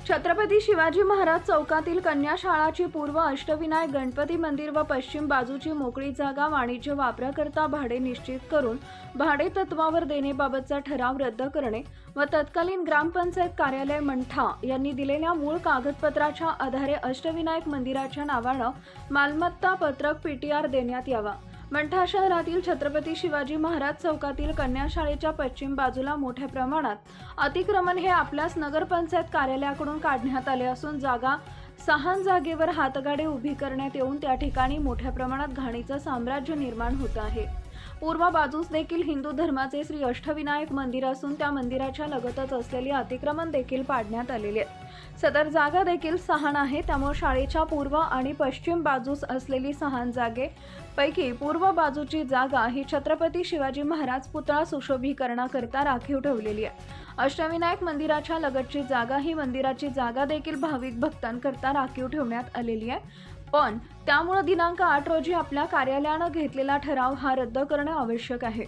छत्रपती शिवाजी महाराज चौकातील कन्या शाळाची पूर्व अष्टविनायक गणपती मंदिर व पश्चिम बाजूची मोकळी जागा वाणिज्य वापराकरता भाडे निश्चित करून भाडे तत्वावर देण्याबाबतचा ठराव रद्द करणे व तत्कालीन ग्रामपंचायत कार्यालय मंठा यांनी दिलेल्या मूळ कागदपत्राच्या आधारे अष्टविनायक मंदिराच्या नावाने मालमत्ता पत्रक पीटीआर देण्यात यावा। मंठा शहरातील छत्रपती शिवाजी महाराज चौकातील कन्या शाळेच्या पश्चिम बाजूला मोठ्या प्रमाणात अतिक्रमण हे आपल्याच नगरपंचायत कार्यालयाकडून काढण्यात आले असून सहा जागेवर हातगाडे उभी करण्यात येऊन त्या ठिकाणी मोठ्या प्रमाणात घाणीचं साम्राज्य निर्माण होत आहे। पूर्व बाजूस देखील हिंदू धर्माचे श्री अष्टविनायक मंदिर असून त्या मंदिराच्या लगतच असलेली अतिक्रमण देखील पाडण्यात आलेले आहे। सदर जागा देखील सहान आहे, त्यामुळे शाळेच्या पूर्व आणि पश्चिम बाजूस असलेली सहान जागेपैकी पूर्व बाजूची जागा ही छत्रपती शिवाजी महाराज पुतळा सुशोभीकरणाकरता राखीव ठेवलेली आहे। अष्टविनायक मंदिराच्या लगतची जागा ही मंदिराची जागा देखील भाविक भक्तांकरता राखीव ठेवण्यात आलेली आहे। पण त्यामुळे दिनांक 8 रोजी आपल्या कार्यालयाने घेतलेला ठराव हा रद्द करणे आवश्यक आहे।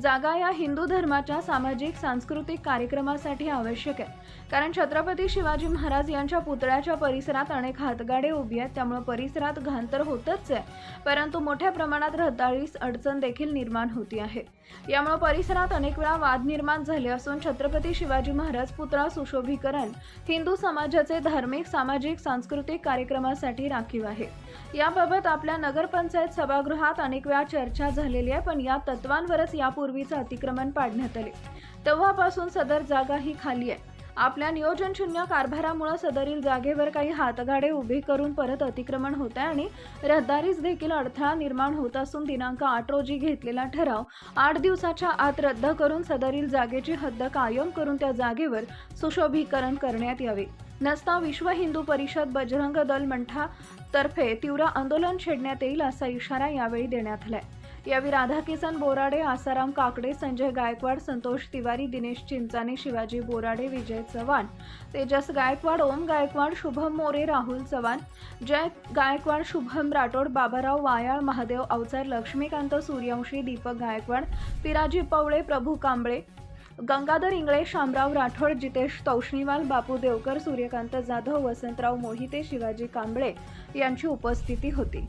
जागा या हिंदू धर्माच्या सामाजिक सांस्कृतिक कार्यक्रमासाठी आवश्यक आहे, कारण छत्रपती शिवाजी महाराज यांच्या पुतळ्याच्या परिसरात अनेक हातगाडे उभी आहेत, त्यामुळे परिसरात घाण तर होतच आहे, परंतु मोठ्या प्रमाणात रहदारीस अडचण देखील निर्माण होती आहे। यामुळे परिसरात अनेक वेळा वाद निर्माण झाले असून छत्रपती शिवाजी महाराज पुतळा सुशोभीकरण हिंदू समाजाचे धार्मिक सामाजिक सांस्कृतिक कार्यक्रमासाठी राखीव आहे। याबाबत आपल्या नगरपंचायत सभागृहात अनेक वेळा चर्चा झालेली आहे, पण या तत्वांवरच यापूर्वीचे अतिक्रमण पाडण्यात आले। तेव्हापासून सदर जागा ही खाली आहे। आपल्या नियोजनशून्य कारभारामुळे सदरील जागेवर काही हातगाडे उभे करून परत अतिक्रमण होत आहे आणि रहदारीस देखील अडथळा निर्माण होत असून दिनांक 8 रोजी घेतलेला ठराव 8 दिवसाच्या आत रद्द करून सदरील जागेची हद्द कायम करून त्या जागेवर सुशोभीकरण करण्यात यावे, नसता विश्व हिंदू परिषद बजरंग दल मंठा तर्फे तीव्र आंदोलन छेडण्यात येईल असा इशारा यावेळी देण्यात आलाय। यावेळी राधाकिसन बोराडे, आसाराम काकडे, संजय गायकवाड, संतोष तिवारी, दिनेश चिंचाने, शिवाजी बोराडे, विजय चव्हाण, तेजस गायकवाड, ओम गायकवाड, शुभम मोरे, राहुल चव्हाण, जय गायकवाड, शुभम राठोड, बाबाराव वायाळ, महादेव अवचार, लक्ष्मीकांत सूर्यवंशी, दीपक गायकवाड, पिराजी पवळे, प्रभू कांबळे, गंगाधर इंगळे, शामराव राठोड, जितेश तौष्णीवाल, बापू देवकर, सूर्यकांत जाधव, वसंतराव मोहिते, शिवाजी कांबळे यांची उपस्थिती होती।